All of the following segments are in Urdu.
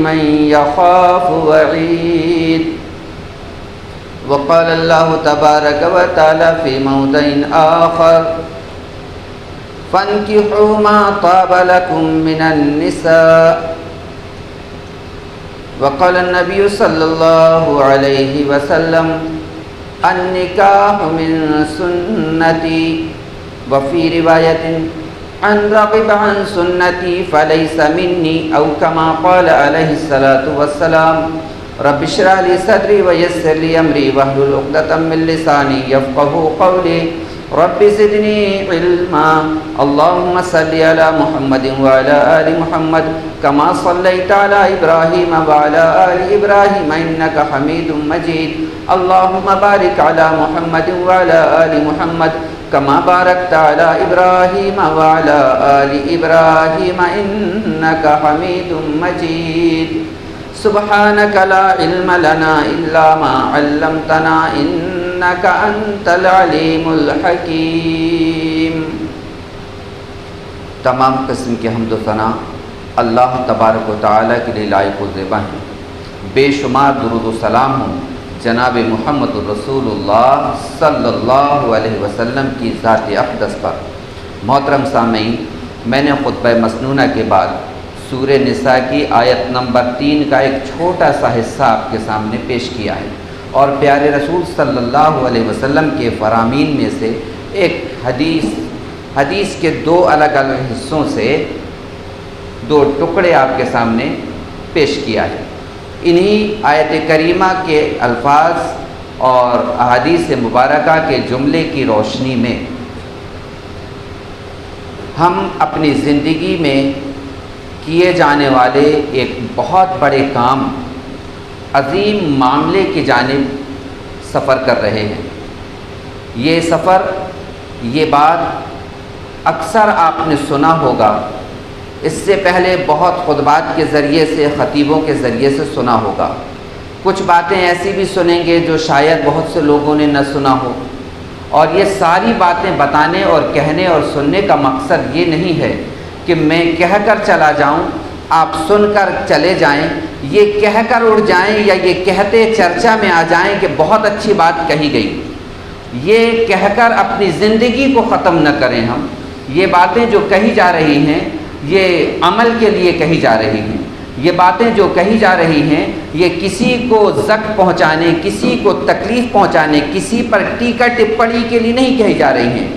من يخاف وعيد. وقال الله تبارك وتعالى في موضع آخر فانكحوا ما طاب لكم من النساء. وقال النبي صلى الله عليه وسلم النكاح من سنتي. وفي رواية عن رغب عن سنتي فليس مني أو كما قال عليه الصلاة والسلام. رب اشرح لي صدري ويسر لي أمري واحلل عقدة من لساني يفقهوا قولي. رب زدني علما. اللهم صل على محمد وعلى آل محمد كما صليت على إبراهيم وعلى آل إبراهيم إنك حميد مجيد. اللهم بارك على محمد وعلى آل محمد كما باركت على إبراهيم وعلى آل إبراهيم إنك حميد مجيد. سبحانك لا علم لنا إلا ما علمتنا إنك أنت العليم الحكيم. تمام قسم کی حمد و ثنا اللہ تبارک و تعالیٰ کے لیے لائق و زیبا ہیں. بے شمار درود و سلام ہوں جناب محمد رسول اللہ صلی اللہ علیہ وسلم کی ذات اقدس پر. محترم سامعین، میں نے خطبہ مسنونہ کے بعد سورہ نساء کی آیت نمبر 3 کا ایک چھوٹا سا حصہ آپ کے سامنے پیش کیا ہے، اور پیارے رسول صلی اللہ علیہ وسلم کے فرامین میں سے ایک حدیث کے 2 الگ الگ حصوں سے 2 ٹکڑے آپ کے سامنے پیش کیا ہے. انہی آیت کریمہ کے الفاظ اور احادیث مبارکہ کے جملے کی روشنی میں ہم اپنی زندگی میں کیے جانے والے ایک بہت بڑے کام، عظیم معاملے کی جانب سفر کر رہے ہیں. یہ سفر، یہ بات اکثر آپ نے سنا ہوگا، اس سے پہلے بہت خطبات کے ذریعے سے، خطیبوں کے ذریعے سے سنا ہوگا. کچھ باتیں ایسی بھی سنیں گے جو شاید بہت سے لوگوں نے نہ سنا ہو. اور یہ ساری باتیں بتانے اور کہنے اور سننے کا مقصد یہ نہیں ہے کہ میں کہہ کر چلا جاؤں، آپ سن کر چلے جائیں، یہ کہہ کر اڑ جائیں یا یہ کہتے چرچا میں آ جائیں کہ بہت اچھی بات کہی گئی. یہ کہہ کر اپنی زندگی کو ختم نہ کریں. ہم یہ باتیں جو کہی جا رہی ہیں یہ عمل کے لیے کہی جا رہی ہیں. یہ باتیں جو کہی جا رہی ہیں یہ کسی کو زخم پہنچانے، کسی کو تکلیف پہنچانے، کسی پر ٹیکہ ٹپڑی کے لیے نہیں کہی جا رہی ہیں،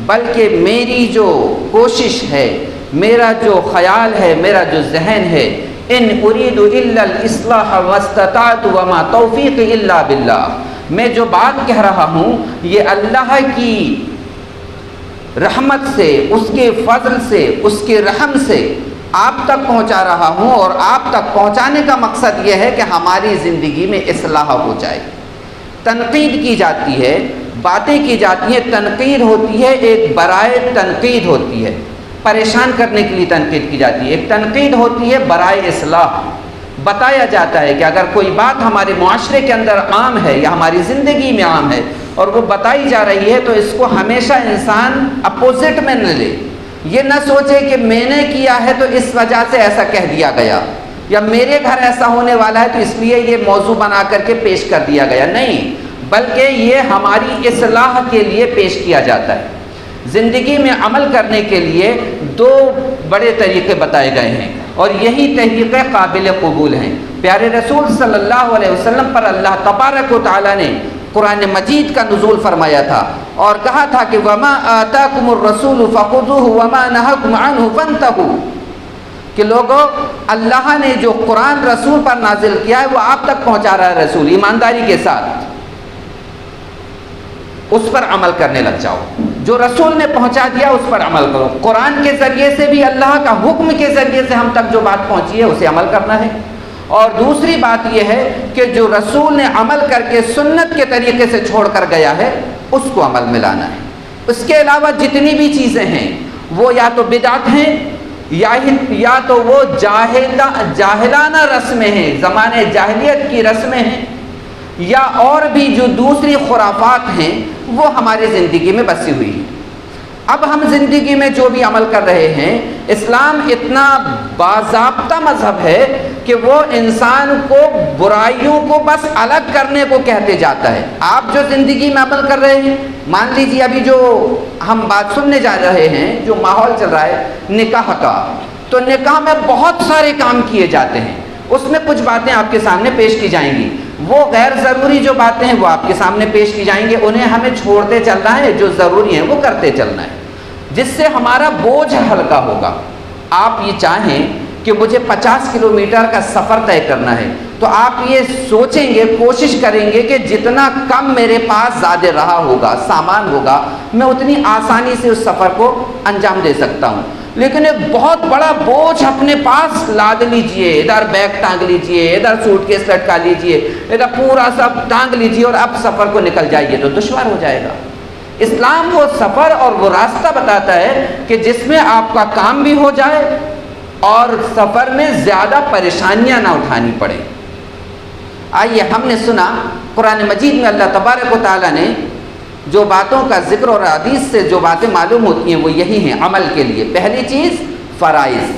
بلکہ میری جو کوشش ہے، میرا جو خیال ہے، میرا جو ذہن ہے، ان اريد الا الاصلاح واستطعت وما توفیقی الا باللہ، میں جو بات کہہ رہا ہوں یہ اللہ کی رحمت سے، اس کے فضل سے، اس کے رحم سے آپ تک پہنچا رہا ہوں. اور آپ تک پہنچانے کا مقصد یہ ہے کہ ہماری زندگی میں اصلاح ہو جائے. تنقید کی جاتی ہے، باتیں کی جاتی ہیں، تنقید ہوتی ہے، ایک برائے تنقید ہوتی ہے، پریشان کرنے کے لیے تنقید کی جاتی ہے. ایک تنقید ہوتی ہے برائے اصلاح. بتایا جاتا ہے کہ اگر کوئی بات ہمارے معاشرے کے اندر عام ہے یا ہماری زندگی میں عام ہے اور وہ بتائی جا رہی ہے تو اس کو ہمیشہ انسان اپوزٹ میں نہ لے. یہ نہ سوچے کہ میں نے کیا ہے تو اس وجہ سے ایسا کہہ دیا گیا، یا میرے گھر ایسا ہونے والا ہے تو اس لیے یہ موضوع بنا کر کے پیش کر دیا گیا. نہیں، بلکہ یہ ہماری اصلاح کے لیے پیش کیا جاتا ہے. زندگی میں عمل کرنے کے لیے 2 بڑے طریقے بتائے گئے ہیں، اور یہی طریقے قابل قبول ہیں. پیارے رسول صلی اللہ علیہ وسلم پر اللہ تبارک و تعالیٰ نے قرآن مجید کا نزول فرمایا تھا اور کہا تھا کہ وَمَا آتَاكُمُ الرَّسُولُ فَخُذُوهُ وَمَا نَهَاكُمْ عَنْهُ فَانْتَهُوا، کہ لوگوں، اللہ نے جو قرآن رسول پر نازل کیا ہے وہ آپ تک پہنچا رہا ہے. رسول ایمانداری کے ساتھ اس پر عمل کرنے لگ جاؤ. جو رسول نے پہنچا دیا اس پر عمل کرو. قرآن کے ذریعے سے بھی، اللہ کا حکم کے ذریعے سے ہم تک جو بات پہنچی ہے اسے عمل کرنا ہے. اور دوسری بات یہ ہے کہ جو رسول نے عمل کر کے سنت کے طریقے سے چھوڑ کر گیا ہے اس کو عمل میں لانا ہے. اس کے علاوہ جتنی بھی چیزیں ہیں وہ یا تو بدعت ہیں یا تو وہ جاہلانہ رسمیں ہیں، زمانے جاہلیت کی رسمیں ہیں، یا اور بھی جو دوسری خرافات ہیں وہ ہماری زندگی میں بسی ہوئی ہیں. اب ہم زندگی میں جو بھی عمل کر رہے ہیں، اسلام اتنا باضابطہ مذہب ہے کہ وہ انسان کو برائیوں کو بس الگ کرنے کو کہتے جاتا ہے۔ آپ جو زندگی میں عمل کر رہے ہیں، مان لیجیے ابھی جو ہم بات سننے جا رہے ہیں، جو ماحول چل رہا ہے نکاح کا، تو نکاح میں بہت سارے کام کیے جاتے ہیں، اس میں کچھ باتیں آپ کے سامنے پیش کی جائیں گی، وہ غیر ضروری جو باتیں ہیں وہ آپ کے سامنے پیش کی جائیں گے، انہیں ہمیں چھوڑتے چلنا ہے، جو ضروری ہیں وہ کرتے چلنا ہے، جس سے ہمارا بوجھ ہلکا ہوگا۔ آپ یہ چاہیں کہ مجھے 50 کلومیٹر کا سفر طے کرنا ہے، تو آپ یہ سوچیں گے، کوشش کریں گے کہ جتنا کم میرے پاس زیادہ رہا ہوگا، سامان ہوگا، میں اتنی آسانی سے اس سفر کو انجام دے سکتا ہوں۔ لیکن ایک بہت بڑا بوجھ اپنے پاس لاد لیجئے، ادھر بیگ ٹانگ لیجئے، ادھر سوٹ کیس لٹکا لیجئے، ادھر پورا سب ٹانگ لیجئے اور اب سفر کو نکل جائیے، تو دشوار ہو جائے گا۔ اسلام وہ سفر اور وہ راستہ بتاتا ہے کہ جس میں آپ کا کام بھی ہو جائے اور سفر میں زیادہ پریشانیاں نہ اٹھانی پڑے۔ آئیے، ہم نے سنا قرآن مجید میں اللہ تبارک و تعالیٰ نے جو باتوں کا ذکر اور حدیث سے جو باتیں معلوم ہوتی ہیں وہ یہی ہیں عمل کے لیے۔ پہلی چیز فرائض،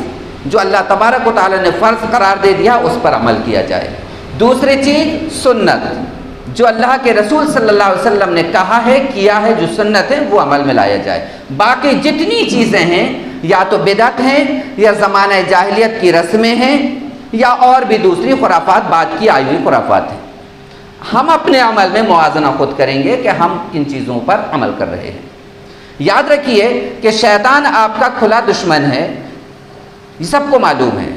جو اللہ تبارک و تعالیٰ نے فرض قرار دے دیا اس پر عمل کیا جائے۔ دوسری چیز سنت، جو اللہ کے رسول صلی اللہ علیہ وسلم نے کہا ہے، کیا ہے، جو سنت ہے وہ عمل میں لایا جائے۔ باقی جتنی چیزیں ہیں یا تو بدعت ہیں یا زمانہ جاہلیت کی رسمیں ہیں یا اور بھی دوسری خرافات، بعد کی آئی ہوئی خرافات ہیں۔ ہم اپنے عمل میں موازنہ خود کریں گے کہ ہم کن چیزوں پر عمل کر رہے ہیں۔ یاد رکھیے کہ شیطان آپ کا کھلا دشمن ہے، یہ سب کو معلوم ہے۔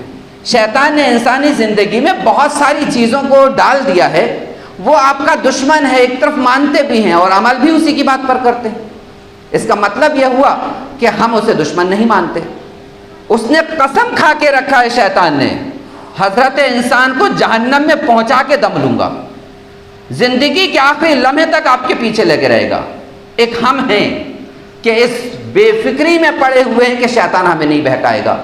شیطان نے انسانی زندگی میں بہت ساری چیزوں کو ڈال دیا ہے، وہ آپ کا دشمن ہے، ایک طرف مانتے بھی ہیں اور عمل بھی اسی کی بات پر کرتے ہیں۔ اس کا مطلب یہ ہوا کہ ہم اسے دشمن نہیں مانتے۔ اس نے قسم کھا کے رکھا ہے شیطان نے، حضرت انسان کو جہنم میں پہنچا کے دم لوں گا، زندگی کے آخری لمحے تک آپ کے پیچھے لگے رہے گا۔ ایک ہم ہیں کہ اس بے فکری میں پڑے ہوئے ہیں کہ شیطان ہمیں نہیں بہکائے گا،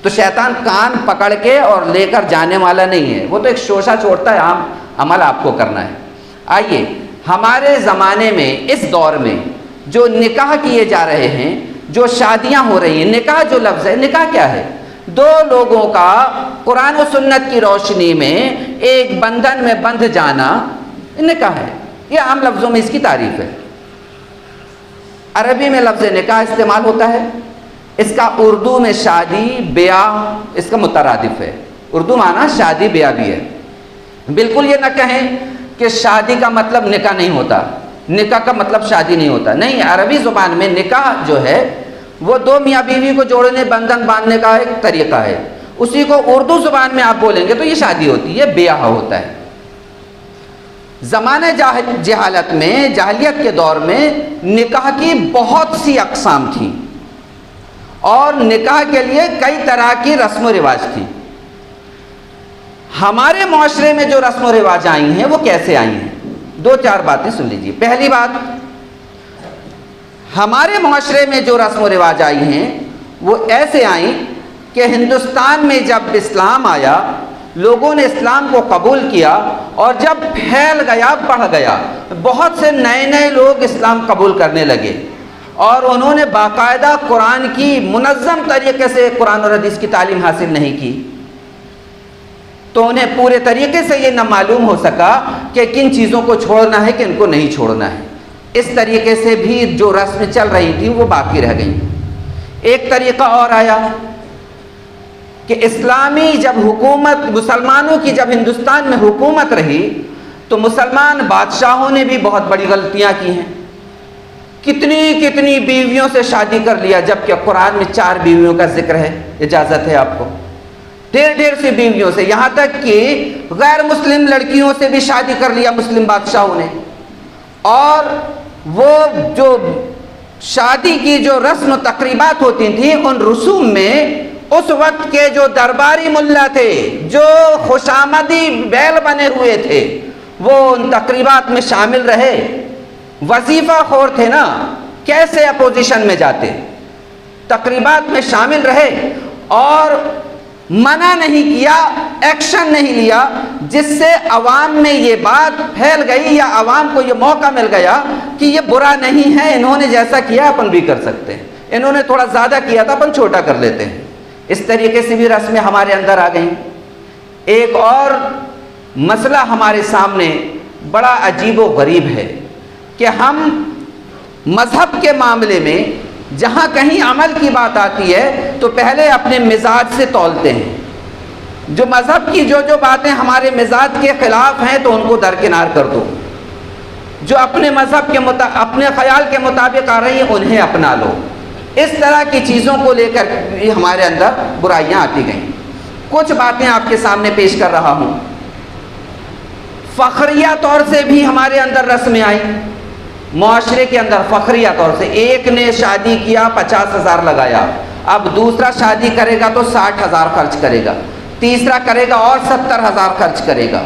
تو شیطان کان پکڑ کے اور لے کر جانے والا نہیں ہے، وہ تو ایک شوشہ چھوڑتا ہے، عام عمل آپ کو کرنا ہے۔ آئیے، ہمارے زمانے میں اس دور میں جو نکاح کیے جا رہے ہیں، جو شادیاں ہو رہی ہیں، نکاح جو لفظ ہے، نکاح کیا ہے؟ دو لوگوں کا قرآن و سنت کی روشنی میں ایک بندھن میں بندھ جانا نکاح ہے۔ یہ عام لفظوں میں اس کی تعریف ہے۔ عربی میں لفظ نکاح استعمال ہوتا ہے، اس کا اردو میں شادی بیاہ اس کا مترادف ہے۔ اردو معنی شادی بیاہ بھی ہے۔ بالکل یہ نہ کہیں کہ شادی کا مطلب نکاح نہیں ہوتا، نکاح کا مطلب شادی نہیں ہوتا، نہیں، عربی زبان میں نکاح جو ہے وہ دو میاں بیوی کو جوڑنے، بندھن باندھنے کا ایک طریقہ ہے، اسی کو اردو زبان میں آپ بولیں گے تو یہ شادی ہوتی ہے، بیاہ ہوتا ہے۔ زمانہ جہالت میں، جاہلیت کے دور میں نکاح کی بہت سی اقسام تھیں اور نکاح کے لیے کئی طرح کی رسم و رواج تھی۔ ہمارے معاشرے میں جو رسم و رواج آئی ہیں وہ کیسے آئی ہیں؟ دو چار باتیں سن لیجیے۔ پہلی بات، ہمارے معاشرے میں جو رسم و رواج آئی ہیں وہ ایسے آئیں کہ ہندوستان میں جب اسلام آیا، لوگوں نے اسلام کو قبول کیا اور جب پھیل گیا، بڑھ گیا، بہت سے نئے نئے لوگ اسلام قبول کرنے لگے اور انہوں نے باقاعدہ قرآن کی منظم طریقے سے قرآن اور حدیث کی تعلیم حاصل نہیں کی، تو انہیں پورے طریقے سے یہ نہ معلوم ہو سکا کہ کن چیزوں کو چھوڑنا ہے، کن کو نہیں چھوڑنا ہے۔ اس طریقے سے بھی جو رسم چل رہی تھی وہ باقی رہ گئیں۔ ایک طریقہ اور آیا کہ اسلامی جب حکومت، مسلمانوں کی جب ہندوستان میں حکومت رہی تو مسلمان بادشاہوں نے بھی بہت بڑی غلطیاں کی ہیں، کتنی بیویوں سے شادی کر لیا، جبکہ قرآن میں 4 بیویوں کا ذکر ہے، اجازت ہے آپ کو، ڈھیر سی بیویوں سے، یہاں تک کہ غیر مسلم لڑکیوں سے بھی شادی کر لیا مسلم بادشاہوں نے۔ اور وہ جو شادی کی جو رسم و تقریبات ہوتی تھیں، ان رسوم میں اس وقت کے جو درباری ملا تھے، جو خوشامدی بیل بنے ہوئے تھے، وہ ان تقریبات میں شامل رہے۔ وظیفہ خور تھے نا، کیسے اپوزیشن میں جاتے، تقریبات میں شامل رہے اور منع نہیں کیا، ایکشن نہیں لیا، جس سے عوام میں یہ بات پھیل گئی یا عوام کو یہ موقع مل گیا کہ یہ برا نہیں ہے، انہوں نے جیسا کیا اپن بھی کر سکتے ہیں، انہوں نے تھوڑا زیادہ کیا تھا اپن چھوٹا کر لیتے ہیں۔ اس طریقے سے بھی رسمیں ہمارے اندر آ گئیں۔ ایک اور مسئلہ ہمارے سامنے بڑا عجیب و غریب ہے کہ ہم مذہب کے معاملے میں جہاں کہیں عمل کی بات آتی ہے تو پہلے اپنے مزاج سے تولتے ہیں، جو مذہب کی جو باتیں ہمارے مزاج کے خلاف ہیں تو ان کو درکنار کر دو، جو اپنے مذہب کے اپنے خیال کے مطابق آ رہی ہیں انہیں اپنا لو۔ اس طرح کی چیزوں کو لے کر ہمارے اندر برائیاں آتی گئیں۔ کچھ باتیں آپ کے سامنے پیش کر رہا ہوں۔ فخریہ طور سے بھی ہمارے اندر رسمیں آئیں، معاشرے کے اندر فخریہ طور سے ایک نے شادی کیا 50,000 لگایا، اب دوسرا شادی کرے گا تو 60,000 خرچ کرے گا، تیسرا کرے گا اور 70,000 خرچ کرے گا۔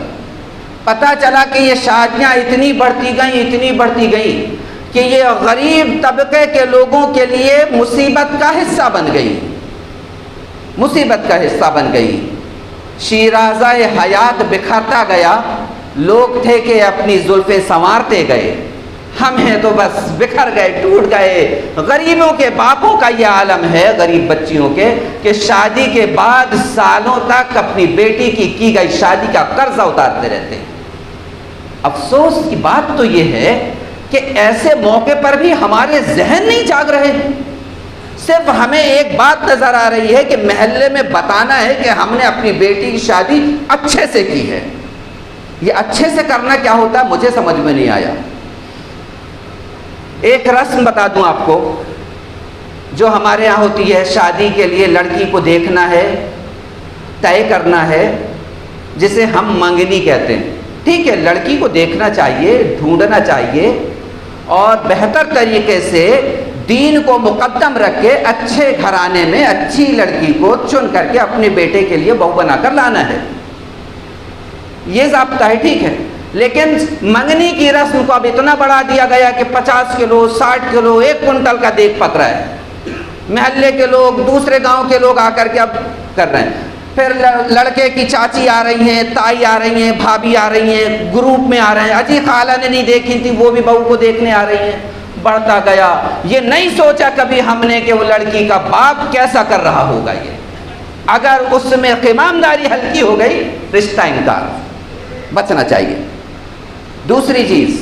پتہ چلا کہ یہ شادیاں اتنی بڑھتی گئیں کہ یہ غریب طبقے کے لوگوں کے لیے مصیبت کا حصہ بن گئی۔ شیرازہ حیات بکھرتا گیا، لوگ تھے کہ اپنی زلفیں سنوارتے گئے، ہم ہیں تو بس بکھر گئے، ٹوٹ گئے۔ غریبوں کے باپوں کا یہ عالم ہے، غریب بچیوں کے، کہ شادی کے بعد سالوں تک اپنی بیٹی کی گئی شادی کا قرضہ اتارتے رہتے ہیں۔ افسوس کی بات تو یہ ہے کہ ایسے موقع پر بھی ہمارے ذہن نہیں جاگ رہے ہیں، صرف ہمیں ایک بات نظر آ رہی ہے کہ محلے میں بتانا ہے کہ ہم نے اپنی بیٹی کی شادی اچھے سے کی ہے۔ یہ اچھے سے کرنا کیا ہوتا ہے مجھے سمجھ میں نہیں آیا۔ ایک رسم بتا دوں آپ کو جو ہمارے یہاں ہوتی ہے، شادی کے لیے لڑکی کو دیکھنا ہے، طے کرنا ہے، جسے ہم منگنی کہتے ہیں۔ ٹھیک ہے، لڑکی کو دیکھنا چاہیے، ڈھونڈنا چاہیے، اور بہتر طریقے سے دین کو مقدم رکھ کے اچھے گھرانے میں اچھی لڑکی کو چن کر کے اپنے بیٹے کے لیے بہو بنا کر لانا ہے، یہ ضابطہ ہے، ٹھیک ہے۔ لیکن منگنی کی رسم کو اب اتنا بڑھا دیا گیا کہ 50 کلو 60 کلو 1 کنٹل کا دیگ پک رہا ہے، محلے کے لوگ دوسرے گاؤں کے لوگ آ کر کے اب کر رہے ہیں۔ پھر لڑکے کی چاچی آ رہی ہیں، تائی آ رہی ہیں، بھابھی آ رہی ہیں، گروپ میں آ رہے ہیں، اجی خالہ نے نہیں دیکھی تھی وہ بھی بہو کو دیکھنے آ رہی ہیں، بڑھتا گیا۔ یہ نہیں سوچا کبھی ہم نے کہ وہ لڑکی کا باپ کیسا کر رہا ہوگا، یہ اگر اس میں قیمانداری ہلکی ہو گئی رشتہ انکار، بچنا چاہیے۔ دوسری چیز،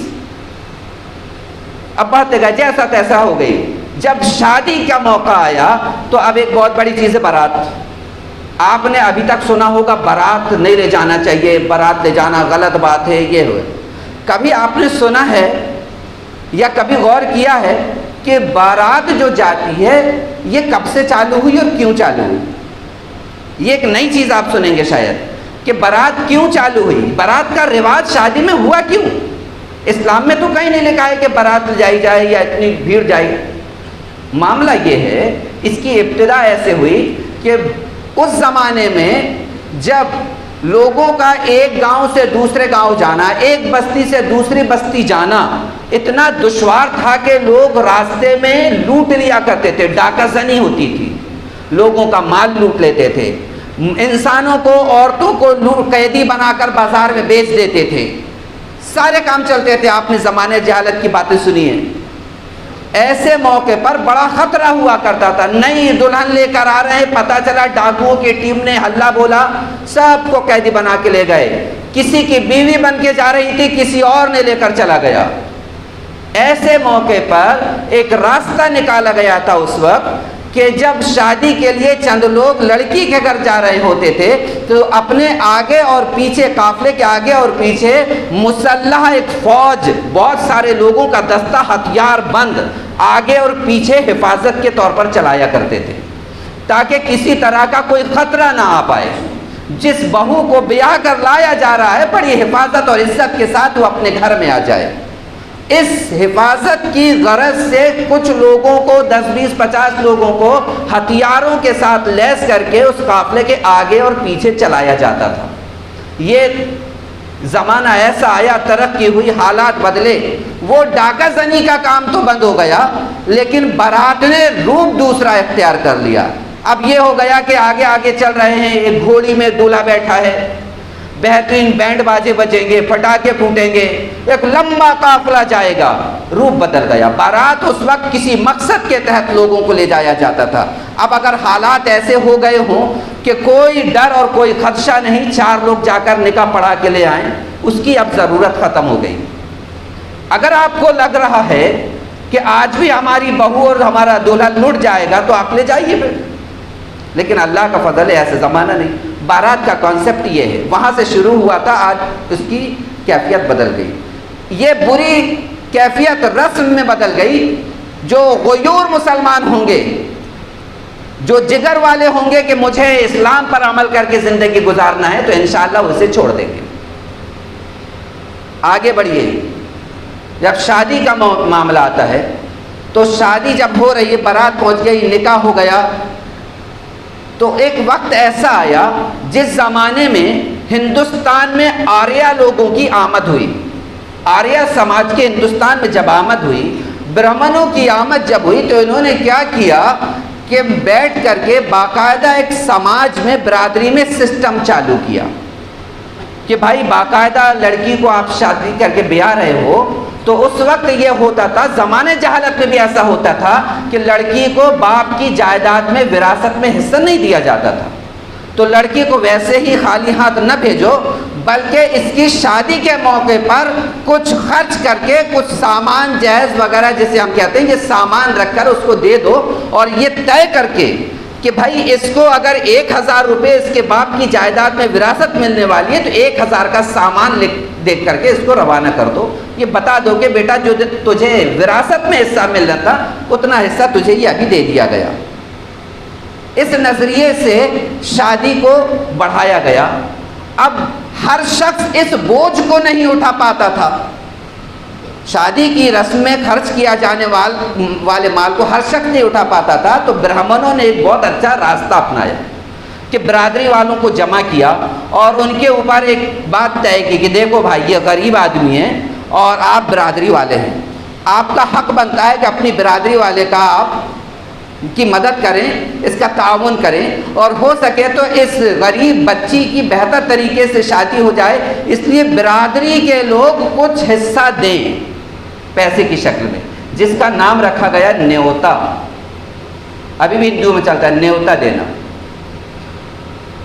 اب بڑھتے گئے، جیسا تیسا ہو گئی۔ جب شادی کا موقع آیا تو اب ایک بہت بڑی چیز ہے بارات۔ آپ نے ابھی تک سنا ہوگا بارات نہیں لے جانا چاہیے، بارات لے جانا غلط بات ہے، یہ ہوئے۔ کبھی آپ نے سنا ہے یا کبھی غور کیا ہے کہ بارات جو جاتی ہے یہ کب سے چالو ہوئی اور کیوں چالو ہوئی؟ یہ ایک نئی چیز آپ سنیں گے شاید کہ بارات کیوں چالو ہوئی، بارات کا رواج شادی میں ہوا کیوں؟ اسلام میں تو کہیں نہیں لکھا ہے کہ بارات جائی جائے یا اتنی بھیڑ جائے۔ معاملہ یہ ہے، اس کی ابتدا ایسے ہوئی کہ اس زمانے میں جب لوگوں کا ایک گاؤں سے دوسرے گاؤں جانا، ایک بستی سے دوسری بستی جانا اتنا دشوار تھا کہ لوگ راستے میں لوٹ لیا کرتے تھے، ڈاکہ زنی ہوتی تھی، لوگوں کا مال لوٹ لیتے تھے، انسانوں کو عورتوں کو قیدی بنا کر بازار میں بیچ دیتے تھے، سارے کام چلتے تھے۔ آپ نے زمانے جہالت کی باتیں سنی ہیں۔ ایسے موقع پر بڑا خطرہ ہوا کرتا تھا، نئی دلہن لے کر آ رہے ہیں، پتہ چلا ڈاکوؤں کی ٹیم نے ہلہ بولا، سب کو قیدی بنا کے لے گئے، کسی کی بیوی بن کے جا رہی تھی، کسی اور نے لے کر چلا گیا۔ ایسے موقع پر ایک راستہ نکالا گیا تھا اس وقت کہ جب شادی کے لیے چند لوگ لڑکی کے گھر جا رہے ہوتے تھے تو اپنے آگے اور پیچھے، قافلے کے آگے اور پیچھے مسلح ایک فوج، بہت سارے لوگوں کا دستہ ہتھیار بند آگے اور پیچھے حفاظت کے طور پر چلایا کرتے تھے تاکہ کسی طرح کا کوئی خطرہ نہ آ پائے۔ جس بہو کو بیاہ کر لایا جا رہا ہے بڑی حفاظت اور عزت کے ساتھ وہ اپنے گھر میں آ جائے۔ اس حفاظت کی غرض سے کچھ لوگوں کو 10 20 50 لوگوں کو ہتھیاروں کے ساتھ لیس کر کے اس قافلے کے آگے اور پیچھے چلایا جاتا تھا۔ یہ زمانہ ایسا آیا، ترقی ہوئی، حالات بدلے، وہ ڈاکہ زنی کا کام تو بند ہو گیا لیکن بارات نے روپ دوسرا اختیار کر لیا۔ اب یہ ہو گیا کہ آگے آگے چل رہے ہیں، ایک گھوڑی میں دولہا بیٹھا ہے، بہترین بینڈ باجے بجیں گے، پٹاخے پھوٹیں گے، ایک لمبا قافلہ جائے گا۔ روپ بدل گیا۔ بارات اس وقت کسی مقصد کے تحت لوگوں کو لے جایا جاتا تھا، اب اگر حالات ایسے ہو گئے ہوں کہ کوئی ڈر اور کوئی خدشہ نہیں، 4 لوگ جا کر نکاح پڑھا کے لے آئیں، اس کی اب ضرورت ختم ہو گئی۔ اگر آپ کو لگ رہا ہے کہ آج بھی ہماری بہو اور ہمارا دولہا لٹ جائے گا تو آپ لے جائیے پھر، لیکن اللہ کا فضل ہے ایسے زمانہ نہیں۔ بارات کا کانسیپٹ یہ ہے، وہاں سے شروع ہوا تھا، آج اس کی کیفیت بدل گئی۔ یہ بری کیفیت رسم میں بدل گئی۔ جو غیور مسلمان ہوں گے، جو جگر والے ہوں گے کہ مجھے اسلام پر عمل کر کے زندگی گزارنا ہے، تو انشاءاللہ اسے چھوڑ دیں گے۔ آگے بڑھیے، جب شادی کا معاملہ آتا ہے تو شادی جب ہو رہی ہے، بارات پہنچ گئی، نکاح ہو گیا، تو ایک وقت ایسا آیا جس زمانے میں ہندوستان میں آریہ لوگوں کی آمد ہوئی۔ آریہ سماج کے ہندوستان میں جب آمد ہوئی، برہمنوں کی آمد جب ہوئی، تو انہوں نے کیا کیا کہ بیٹھ کر کے باقاعدہ ایک سماج میں، برادری میں سسٹم چالو کیا کہ بھائی باقاعدہ لڑکی کو آپ شادی کر کے بیاہ رہے ہو، تو اس وقت یہ ہوتا تھا، زمانے جہالت میں بھی ایسا ہوتا تھا کہ لڑکی کو باپ کی جائیداد میں، وراثت میں حصہ نہیں دیا جاتا تھا، تو لڑکی کو ویسے ہی خالی ہاتھ نہ بھیجو، بلکہ اس کی شادی کے موقع پر کچھ خرچ کر کے، کچھ سامان جہیز وغیرہ جسے ہم کہتے ہیں، یہ سامان رکھ کر اس کو دے دو، اور یہ طے کر کے کہ بھائی اس کو اگر 1000 روپے اس کے باپ کی جائیداد میں وراثت ملنے والی ہے، تو 1000 کا سامان دیکھ کر کے اس کو روانہ کر دو۔ یہ بتا دو کہ بیٹا جو تجھے وراثت میں حصہ ملنا تھا، اتنا حصہ تجھے یہ ابھی دے دیا گیا۔ اس نظریے سے شادی کو بڑھایا گیا۔ اب ہر شخص اس بوجھ کو نہیں اٹھا پاتا تھا۔ شادی کی رسم میں خرچ کیا جانے والے مال کو ہر شخص نہیں اٹھا پاتا تھا، تو برہمنوں نے ایک بہت اچھا راستہ اپنایا کہ برادری والوں کو جمع کیا اور ان کے اوپر ایک بات طے کی کہ دیکھو بھائی، یہ غریب آدمی ہیں اور آپ برادری والے ہیں، آپ کا حق بنتا ہے کہ اپنی برادری والے کا آپ کی مدد کریں، اس کا تعاون کریں، اور ہو سکے تو اس غریب بچی کی بہتر طریقے سے شادی ہو جائے، اس لیے برادری کے لوگ کچھ حصہ دیں پیسے کی شکل میں، جس کا نام رکھا گیا نیوتا۔ ابھی بھی ہندو میں چلتا ہے نیوتا دینا۔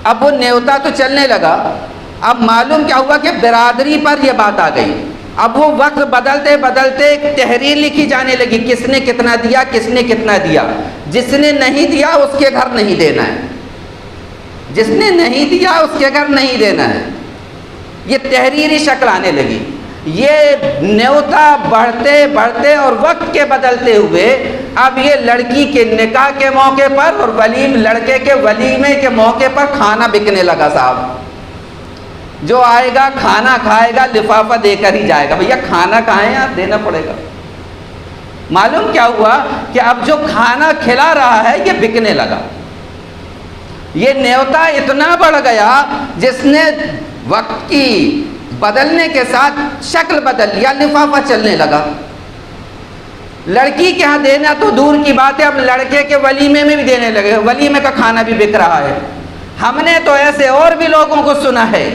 اب وہ نیوتا تو چلنے لگا، اب معلوم کیا ہوا کہ برادری پر یہ بات آ گئی۔ اب وہ وقت بدلتے بدلتے ایک تحریر لکھی جانے لگی، کس نے کتنا دیا، کس نے کتنا دیا، جس نے نہیں دیا اس کے گھر نہیں دینا ہے، جس نے نہیں دیا اس کے گھر نہیں دینا ہے۔ یہ تحریری شکل آنے لگی۔ یہ نیوتا بڑھتے بڑھتے اور وقت کے بدلتے ہوئے اب یہ لڑکی کے نکاح کے موقع پر اور لڑکے کے ولیمے کے موقع پر کھانا بکنے لگا صاحب۔ جو آئے گا کھانا کھائے گا، لفافہ دے کر ہی جائے گا۔ بھیا کھانا کہاں ہے یار، دینا پڑے گا۔ معلوم کیا ہوا کہ اب جو کھانا کھلا رہا ہے یہ بکنے لگا۔ یہ نیوتا اتنا بڑھ گیا جس نے وقت کی بدلنے کے ساتھ شکل بدل لیا، لفافہ چلنے لگا۔ لڑکی کے ہاں دینا تو دور کی بات ہے، اب لڑکے کے ولیمے میں بھی دینے لگے، ولیمے کا کھانا بھی بک رہا ہے۔ ہم نے تو ایسے اور بھی لوگوں کو سنا ہے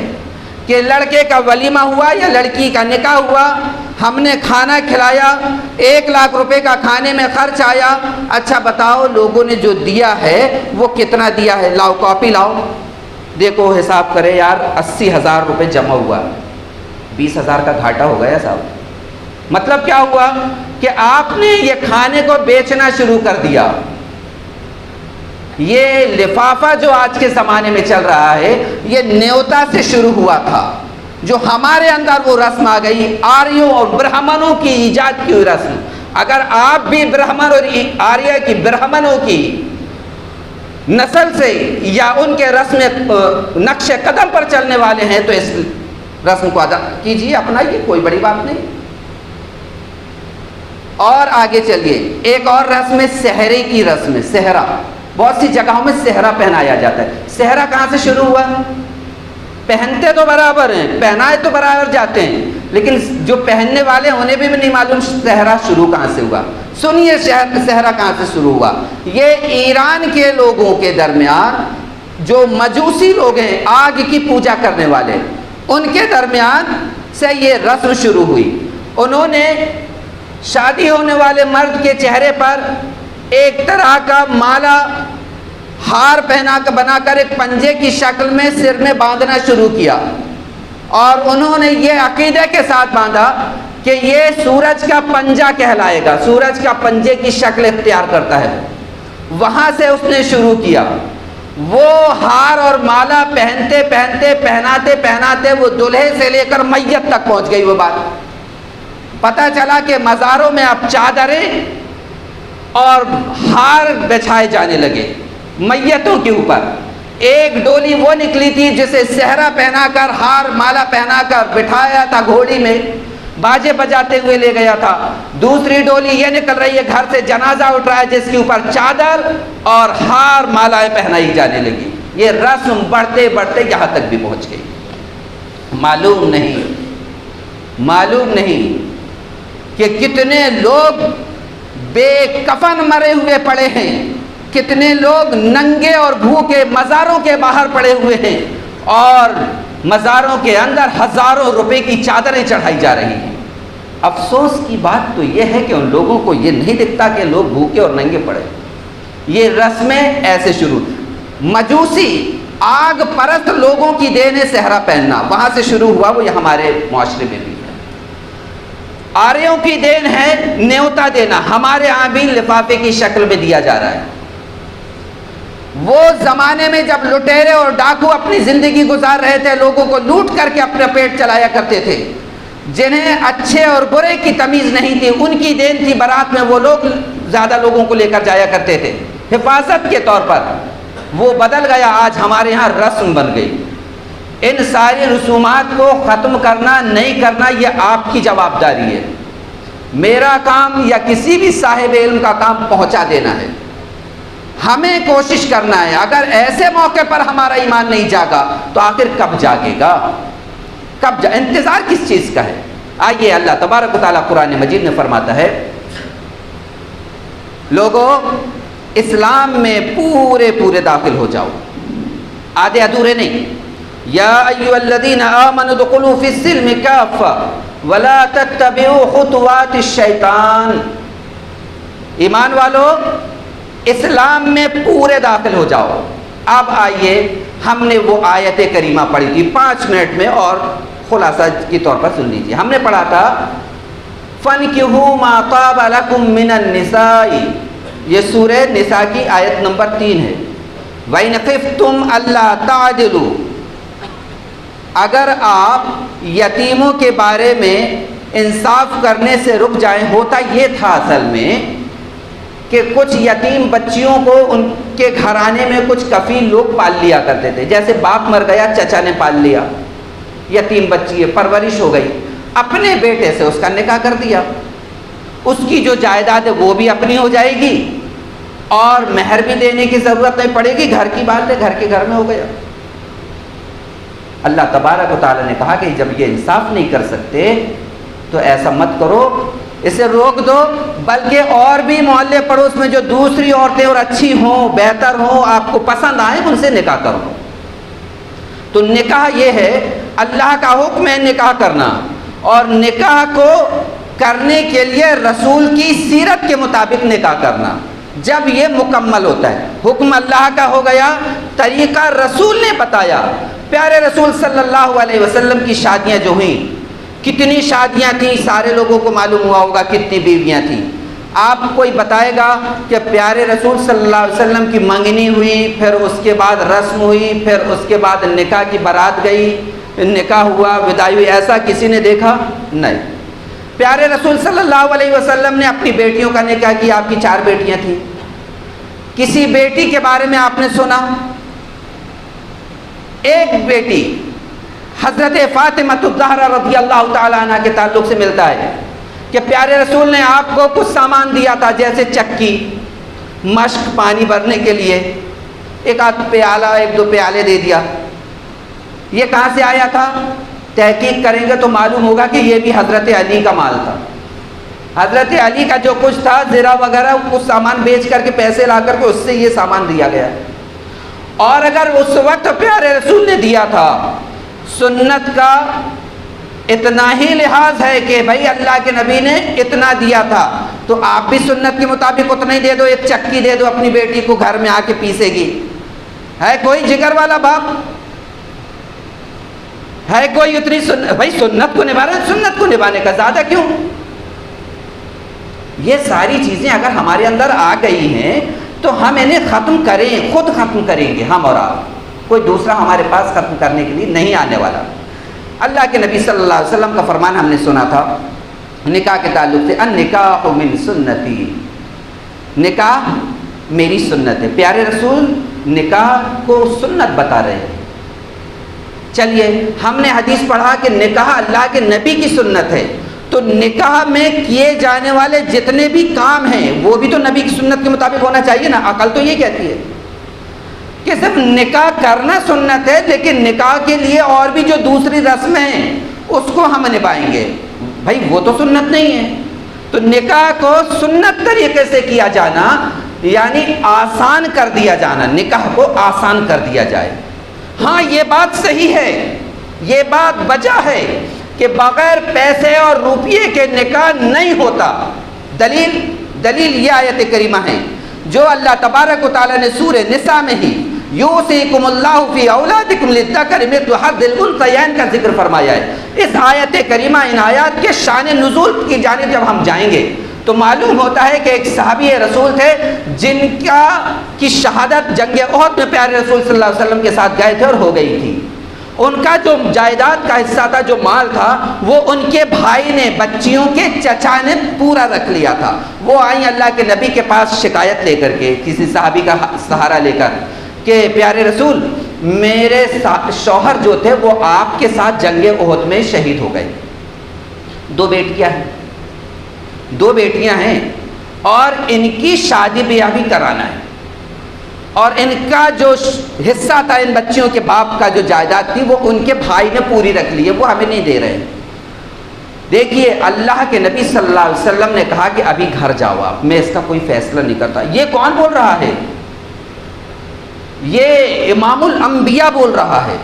کہ لڑکے کا ولیمہ ہوا یا لڑکی کا نکاح ہوا، ہم نے کھانا کھلایا، 1 لاکھ روپے کا کھانے میں خرچ آیا۔ اچھا بتاؤ لوگوں نے جو دیا ہے وہ کتنا دیا ہے؟ لاؤ کاپی لاؤ، دیکھو حساب کرے یار، 80,000 روپے جمع ہوا، 20,000 کا گھاٹا ہو گیا صاحب۔ مطلب کیا ہوا کہ آپ نے یہ کھانے کو بیچنا شروع کر دیا۔ یہ لفافہ جو آج کے زمانے میں چل رہا ہے یہ نیوتا سے شروع ہوا تھا، جو ہمارے اندر وہ رسم آ گئی، آریوں اور برہمنوں کی ایجاد کی ہوئی رسم۔ اگر آپ بھی برہمن اور آریہ کی، برہمنوں کی نسل سے یا ان کے رسم نقش قدم پر چلنے والے ہیں تو اس رسم کو ادا کیجیے، اپنائیے، کوئی بڑی بات نہیں۔ اور آگے چلیے، ایک اور رسم ہے سہرے کی رسم ہے، سہرا۔ بہت سی جگہوں میں سہرا پہنایا جاتا ہے۔ سہرا کہاں سے شروع ہوا؟ پہنتے تو برابر ہیں، پہنائے تو برابر جاتے ہیں، لیکن جو پہننے والے انہیں بھی نہیں معلوم سہرا شروع کہاں سے ہوا۔ سنیے سہرا کہاں سے شروع ہوا۔ یہ ایران کے لوگوں کے درمیان، جو مجوسی لوگ ہیں، آگ کی پوجا کرنے والے، ان کے درمیان سے یہ رسم شروع ہوئی۔ انہوں نے شادی ہونے والے مرد کے چہرے پر ایک طرح کا مالا ہار بنا کر ایک پنجے کی شکل میں سر میں باندھنا شروع کیا، اور انہوں نے یہ عقیدے کے ساتھ باندھا کہ یہ سورج کا پنجہ کہلائے گا، سورج کا پنجے کی شکل اختیار کرتا ہے۔ وہاں سے اس نے شروع کیا، وہ ہار اور مالا پہناتے پہناتے وہ دلہے سے لے کر میت تک پہنچ گئی۔ وہ بات پتہ چلا کہ مزاروں میں اب چادریں اور ہار بچھائے جانے لگے میتوں کے اوپر۔ ایک ڈولی وہ نکلی تھی جسے صحرا پہنا کر ہار مالا پہنا کر بٹھایا تھا گھوڑی میں، باجے بجاتے ہوئے لے گیا تھا۔ دوسری ڈولی یہ نکل رہی ہے، گھر سے جنازہ اٹھ رہا ہے جس کے اوپر چادر اور ہار مالائیں پہنائی جانے لگی۔ یہ رسم بڑھتے بڑھتے یہاں تک بھی پہنچ گئی۔ معلوم نہیں کہ کتنے لوگ بے کفن مرے ہوئے پڑے ہیں، کتنے لوگ ننگے اور بھوکے مزاروں کے باہر پڑے ہوئے ہیں، اور مزاروں کے اندر ہزاروں روپے کی چادریں چڑھائی جا رہی ہیں۔ افسوس کی بات تو یہ ہے کہ ان لوگوں کو یہ نہیں دکھتا کہ لوگ بھوکے اور ننگے پڑے۔ یہ رسمیں ایسے شروع، مجوسی آگ پرست لوگوں کی دین ہے صحرا پہننا، وہاں سے شروع ہوا، وہ یہ ہمارے معاشرے میں بھی ہے۔ آریوں کی دین ہے نیوتا دینا، ہمارے ہاں بھی لفافے کی شکل میں دیا جا رہا ہے۔ وہ زمانے میں جب لٹیرے اور ڈاکو اپنی زندگی گزار رہے تھے، لوگوں کو لوٹ کر کے اپنا پیٹ چلایا کرتے تھے، جنہیں اچھے اور برے کی تمیز نہیں تھی، ان کی دین تھی بارات میں وہ لوگ زیادہ لوگوں کو لے کر جایا کرتے تھے حفاظت کے طور پر۔ وہ بدل گیا، آج ہمارے ہاں رسم بن گئی۔ ان ساری رسومات کو ختم کرنا نہیں کرنا یہ آپ کی جواب داری ہے، میرا کام یا کسی بھی صاحب علم کا کام پہنچا دینا ہے۔ ہمیں کوشش کرنا ہے، اگر ایسے موقع پر ہمارا ایمان نہیں جاگا تو آخر کب جاگے گا؟ انتظار کس چیز کا ہے؟ آئیے اللہ تبارک و تعالیٰ قرآن مجید میں فرماتا ہے، لوگو اسلام میں پورے داخل ہو جاؤ، آدھے ادھورے نہیں۔ یا ایھا الذین آمنوا ادخلوا فی السلم کافۃ ولا تتبعوا خطوات الشیطان، ایمان والو اسلام میں پورے داخل ہو جاؤ۔ اب آئیے، ہم نے وہ آیت کریمہ پڑھی تھی 5 منٹ میں، اور خلاصہ کے طور پر سن لیجیے۔ ہم نے پڑھا تھا فَانْكِحُوا مَا طَابَ لَكُم مِّنَ النِّسَاءِ، یہ سورہ نساء کی آیت نمبر 3 ہے۔ وَإِنْ خِفْتُمْ أَلَّا تَعْدِلُوا، اگر آپ یتیموں کے بارے میں انصاف کرنے سے رک جائیں، ہوتا یہ تھا اصل میں کہ کچھ یتیم بچیوں کو ان کے گھرانے میں کچھ کفیل لوگ پال لیا کرتے تھے، جیسے باپ مر گیا چچا نے پال لیا، یتیم بچی ہے، پرورش ہو گئی، اپنے بیٹے سے اس کا نکاح کر دیا، اس کی جو جائیداد ہے وہ بھی اپنی ہو جائے گی، اور مہر بھی دینے کی ضرورت نہیں پڑے گی، گھر کی بات ہے، گھر کے گھر میں ہو گیا۔ اللہ تبارک و تعالیٰ نے کہا کہ جب یہ انصاف نہیں کر سکتے تو ایسا مت کرو، اسے روک دو، بلکہ اور بھی محلے پڑوس میں جو دوسری عورتیں اور اچھی ہوں، بہتر ہوں، آپ کو پسند آئیں، ان سے نکاح کرو۔ تو نکاح یہ ہے، اللہ کا حکم ہے نکاح کرنا، اور نکاح کو کرنے کے لیے رسول کی سیرت کے مطابق نکاح کرنا۔ جب یہ مکمل ہوتا ہے، حکم اللہ کا ہو گیا، طریقہ رسول نے بتایا۔ پیارے رسول صلی اللہ علیہ وسلم کی شادیاں جو ہوئیں، کتنی شادیاں تھیں، سارے لوگوں کو معلوم ہوا ہوگا کتنی بیویاں تھیں۔ آپ کوئی بتائے گا کہ پیارے رسول صلی اللہ علیہ وسلم کی منگنی ہوئی، پھر اس کے بعد رسم ہوئی، پھر اس کے بعد نکاح کی بارات گئی، نکاح ہوا، وداعی ہوئی، ایسا کسی نے دیکھا نہیں۔ پیارے رسول صلی اللہ علیہ وسلم نے اپنی بیٹیوں کا نکاح کیا، آپ کی 4 بیٹیاں تھیں۔ کسی بیٹی کے بارے میں آپ نے سنا؟ ایک بیٹی حضرت فاطمہ الزہرا رضی اللہ تعالیٰ عنہ کے تعلق سے ملتا ہے کہ پیارے رسول نے آپ کو کچھ سامان دیا تھا، جیسے چکی، مشک پانی بھرنے کے لیے، ایک آدھ پیالہ، 1-2 پیالے دے دیا۔ یہ کہاں سے آیا تھا؟ تحقیق کریں گے تو معلوم ہوگا کہ یہ بھی حضرت علی کا مال تھا۔ حضرت علی کا جو کچھ تھا، زرہ وغیرہ، کچھ سامان بیچ کر کے پیسے لا کر کے اس سے یہ سامان دیا گیا ہے۔ اور اگر اس وقت پیارے رسول نے دیا تھا، سنت کا اتنا ہی لحاظ ہے کہ بھائی اللہ کے نبی نے اتنا دیا تھا، تو آپ بھی سنت کے مطابق اتنا ہی دے دو، ایک چکی دے دو، اپنی بیٹی کو گھر میں آ کے پیسے گی، ہے کوئی جگر والا باپ؟ ہے کوئی اتنی بھائی سنت کو نبھا رہے ہیں، سنت کو نبھانے کا زیادہ کیوں؟ یہ ساری چیزیں اگر ہمارے اندر آ گئی ہیں تو ہم انہیں ختم کریں، خود ختم کریں گے ہم اور آپ، کوئی دوسرا ہمارے پاس ختم کرنے کے لیے نہیں آنے والا۔ اللہ کے نبی صلی اللہ علیہ وسلم کا فرمان ہم نے سنا تھا نکاح کے تعلق سے، النکاح من سنتی، نکاح میری سنت ہے۔ پیارے رسول نکاح کو سنت بتا رہے ہیں۔ چلیے ہم نے حدیث پڑھا کہ نکاح اللہ کے نبی کی سنت ہے، تو نکاح میں کیے جانے والے جتنے بھی کام ہیں وہ بھی تو نبی کی سنت کے مطابق ہونا چاہیے نا۔ عقل تو یہ کہتی ہے کہ صرف نکاح کرنا سنت ہے، لیکن نکاح کے لیے اور بھی جو دوسری رسمیں ہیں اس کو ہم نبھائیں گے، بھائی وہ تو سنت نہیں ہے۔ تو نکاح کو سنت طریقے سے کیا جانا یعنی آسان کر دیا جانا، نکاح کو آسان کر دیا جائے۔ ہاں یہ بات صحیح ہے، یہ بات وجہ ہے کہ بغیر پیسے اور روپیے کے نکاح نہیں ہوتا۔ دلیل یہ آیت کریمہ ہے جو اللہ تبارک و تعالیٰ نے سورہ نساء میں ہی یوصیکم اللہ فی اولادکم للذکر مثل حظ الانثیین کا ذکر فرمایا ہے۔ اس آیت کریمہ، ان آیات کے شان نزول کی جانب جب ہم جائیں گے تو معلوم ہوتا ہے کہ ایک صحابی رسول تھے جن کی شہادت جنگ احد میں پیارے رسول صلی اللہ علیہ وسلم کے ساتھ گئے تھے اور ہو گئی تھی۔ ان کا جو جائیداد کا حصہ تھا، جو مال تھا، وہ ان کے بھائی نے، بچیوں کے چچا نے پورا رکھ لیا تھا۔ وہ آئیں اللہ کے نبی کے پاس شکایت لے کر کے، کسی صحابی کا سہارا لے کر، کہ پیارے رسول میرے شوہر جو تھے وہ آپ کے ساتھ جنگ احد میں شہید ہو گئے، دو بیٹیاں ہیں اور ان کی شادی بیاہ بھی کرانا ہے، اور ان کا جو حصہ تھا ان بچیوں کے باپ کا جو جائیداد تھی وہ ان کے بھائی نے پوری رکھ لی ہے، وہ ہمیں نہیں دے رہے۔ دیکھیے اللہ کے نبی صلی اللہ علیہ وسلم نے کہا کہ ابھی گھر جاؤ آپ، میں اس کا کوئی فیصلہ نہیں کرتا۔ یہ کون بول رہا ہے؟ یہ امام الانبیاء بول رہا ہے،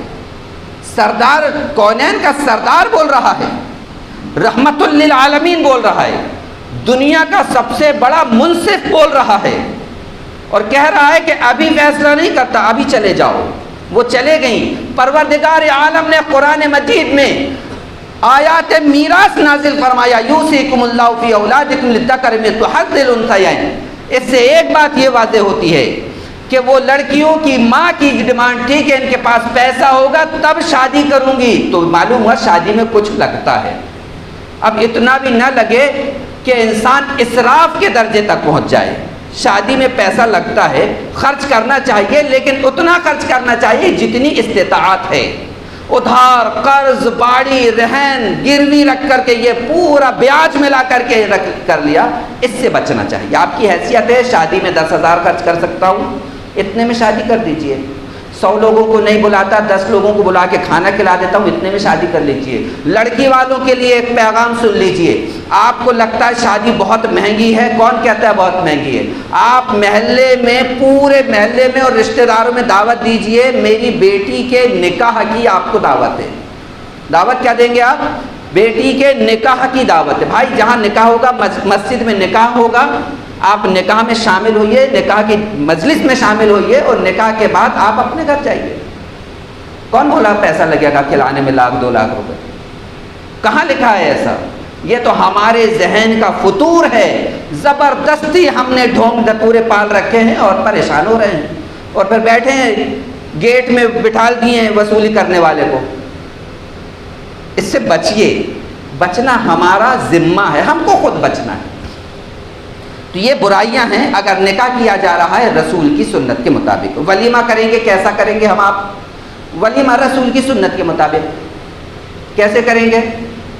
سردار کونین کا سردار بول رہا ہے، رحمت للعالمین بول رہا ہے، دنیا کا سب سے بڑا منصف بول رہا ہے، اور کہہ رہا ہے کہ ابھی فیصلہ نہیں کرتا، ابھی چلے جاؤ۔ وہ چلے گئیں۔ پروردگار عالم نے قرآن مجید میں آیات میراث نازل فرمایا، یوصیکم اللہ فی اولادکم للذکر مثل حظ الانثیین۔ اس سے ایک بات یہ واضح ہوتی ہے کہ وہ لڑکیوں کی ماں کی ڈیمانڈ تھی کہ ان کے پاس پیسہ ہوگا تب شادی کروں گی، تو معلوم ہوا شادی میں کچھ لگتا ہے۔ اب اتنا بھی نہ لگے کہ انسان اسراف کے درجے تک پہنچ جائے۔ شادی میں پیسہ لگتا ہے، خرچ کرنا چاہیے، لیکن اتنا خرچ کرنا چاہیے جتنی استطاعت ہے۔ ادھار، قرض، باڑی، رہن، گروی رکھ کر کے یہ پورا بیاج ملا کر کے کر لیا، اس سے بچنا چاہیے۔ آپ کی حیثیت ہے شادی میں 10,000 خرچ کر سکتا ہوں، اتنے میں شادی کر دیجئے۔ 100 لوگوں کو نہیں بلاتا، 10 لوگوں کو بلا کے کھانا کھلا دیتا ہوں، اتنے میں شادی کر لیجئے۔ لڑکی والوں کے لیے ایک پیغام سن لیجئے۔ آپ کو لگتا ہے شادی بہت مہنگی ہے، کون کہتا ہے بہت مہنگی ہے؟ آپ محلے میں، پورے محلے میں اور رشتہ داروں میں دعوت دیجئے، میری بیٹی کے نکاح کی آپ کو دعوت ہے۔ دعوت کیا دیں گے آپ؟ بیٹی کے نکاح کی دعوت ہے۔ بھائی جہاں نکاح ہوگا، مسجد میں نکاح ہوگا، آپ نکاح میں شامل ہوئیے، نکاح کی مجلس میں شامل ہوئیے، اور نکاح کے بعد آپ اپنے گھر جائیے۔ کون بولا پیسہ لگے گا کھلانے میں 1,00,000 2,00,000 روپے؟ کہاں لکھا ہے ایسا؟ یہ تو ہمارے ذہن کا فطور ہے، زبردستی ہم نے ڈھونگ ڈپورے پال رکھے ہیں اور پریشان ہو رہے ہیں، اور پھر بیٹھے ہیں گیٹ میں بٹھال دیے ہیں وصولی کرنے والے کو۔ اس سے بچیے، بچنا ہمارا ذمہ ہے، ہم کو خود بچنا ہے۔ تو یہ برائیاں ہیں اگر نکاح کیا جا رہا ہے رسول کی سنت کے مطابق۔ ولیمہ کریں گے، کیسا کریں گے ہم آپ؟ ولیمہ رسول کی سنت کے مطابق کیسے کریں گے؟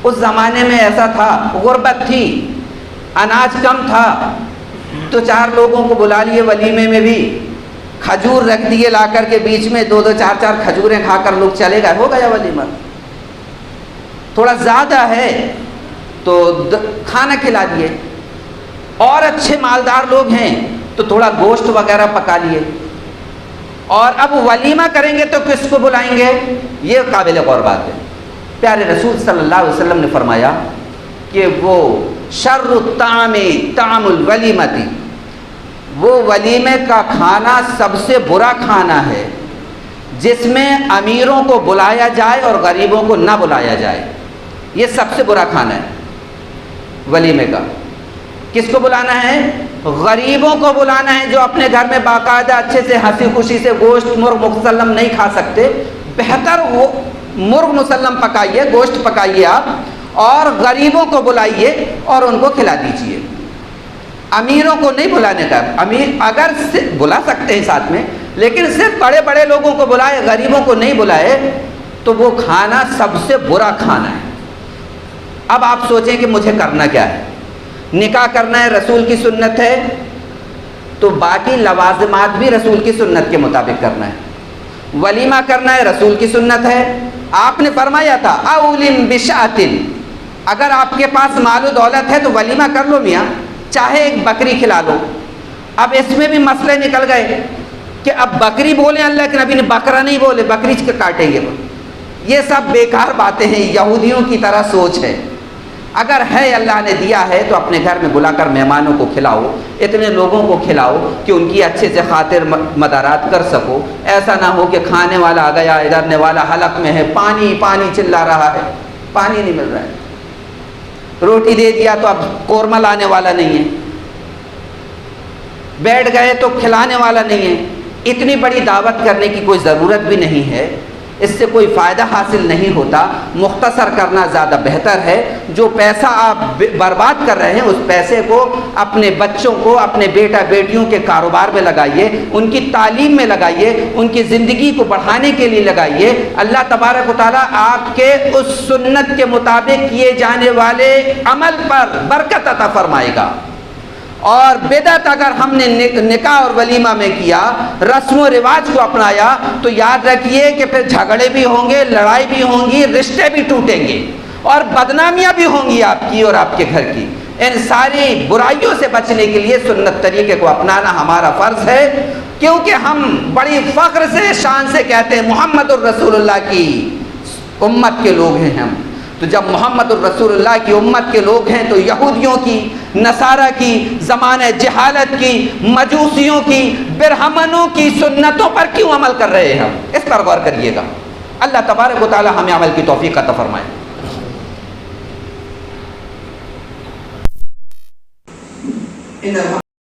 اس زمانے میں ایسا تھا، غربت تھی، اناج کم تھا، تو 4 لوگوں کو بلا لیے ولیمے میں بھی، کھجور رکھ دیے لا کر کے بیچ میں، 2 4 کھجوریں کھا کر لوگ چلے گئے، ہو گیا ولیمہ۔ تھوڑا زیادہ ہے تو کھانا کھلا دیے، اور اچھے مالدار لوگ ہیں تو تھوڑا گوشت وغیرہ پکا لیے۔ اور اب ولیمہ کریں گے تو کس کو بلائیں گے؟ یہ قابل غور بات ہے۔ پیارے رسول صلی اللہ علیہ وسلم نے فرمایا کہ وہ شر الطعام طعام الولیمتی، وہ ولیمے کا کھانا سب سے برا کھانا ہے، جس میں امیروں کو بلایا جائے اور غریبوں کو نہ بلایا جائے، یہ سب سے برا کھانا ہے ولیمے کا۔ کس کو بلانا ہے؟ غریبوں کو بلانا ہے، جو اپنے گھر میں باقاعدہ اچھے سے ہنسی خوشی سے گوشت مرغ مسلم نہیں کھا سکتے، بہتر وہ مرغ مسلم پکائیے، گوشت پکائیے آپ، اور غریبوں کو بلائیے اور ان کو کھلا دیجیے۔ امیروں کو نہیں بلانے کا، امیر اگر بلا سکتے ہیں ساتھ میں، لیکن صرف بڑے بڑے لوگوں کو بلائے، غریبوں کو نہیں بلائے، تو وہ کھانا سب سے برا کھانا ہے۔ اب آپ سوچیں کہ مجھے کرنا کیا ہے؟ نکاح کرنا ہے، رسول کی سنت ہے، تو باقی لوازمات بھی رسول کی سنت کے مطابق کرنا ہے۔ ولیمہ کرنا ہے، رسول کی سنت ہے۔ آپ نے فرمایا تھا اولم بشاتن، اگر آپ کے پاس مال و دولت ہے تو ولیمہ کر لو میاں، چاہے ایک بکری کھلا لو۔ اب اس میں بھی مسئلے نکل گئے کہ اب بکری بولیں، اللہ کے نبی نے بکرا نہیں بولے، بکری کاٹیں گے۔ یہ سب بیکار باتیں ہیں، یہودیوں کی طرح سوچ ہے۔ اگر ہے اللہ نے دیا ہے تو اپنے گھر میں بلا کر مہمانوں کو کھلاؤ، اتنے لوگوں کو کھلاؤ کہ ان کی اچھے سے خاطر مدارات کر سکو۔ ایسا نہ ہو کہ کھانے والا آ گیا، ادھر نے والا حلق میں ہے، پانی پانی چلا رہا ہے، پانی نہیں مل رہا ہے، روٹی دے دیا تو اب قورمہ لانے والا نہیں ہے، بیٹھ گئے تو کھلانے والا نہیں ہے۔ اتنی بڑی دعوت کرنے کی کوئی ضرورت بھی نہیں ہے، اس سے کوئی فائدہ حاصل نہیں ہوتا۔ مختصر کرنا زیادہ بہتر ہے۔ جو پیسہ آپ برباد کر رہے ہیں، اس پیسے کو اپنے بچوں کو، اپنے بیٹا بیٹیوں کے کاروبار میں لگائیے، ان کی تعلیم میں لگائیے، ان کی زندگی کو بڑھانے کے لیے لگائیے۔ اللہ تبارک و تعالیٰ آپ کے اس سنت کے مطابق کیے جانے والے عمل پر برکت عطا فرمائے گا۔ اور بدعت اگر ہم نے نکاح اور ولیمہ میں کیا، رسم و رواج کو اپنایا، تو یاد رکھیے کہ پھر جھگڑے بھی ہوں گے، لڑائی بھی ہوں گی، رشتے بھی ٹوٹیں گے، اور بدنامیاں بھی ہوں گی آپ کی اور آپ کے گھر کی۔ ان ساری برائیوں سے بچنے کے لیے سنت طریقے کو اپنانا ہمارا فرض ہے، کیونکہ ہم بڑی فخر سے، شان سے کہتے ہیں محمد الرسول اللہ کی امت کے لوگ ہیں ہم۔ تو جب محمد الرسول اللہ کی امت کے لوگ ہیں، تو یہودیوں کی، نصارہ کی، زمانہ جہالت کی، مجوسیوں کی، برہمنوں کی سنتوں پر کیوں عمل کر رہے ہیں ہم؟ اس پر غور کریے گا۔ اللہ تبارک و تعالی ہمیں عمل کی توفیق عطا فرمائے۔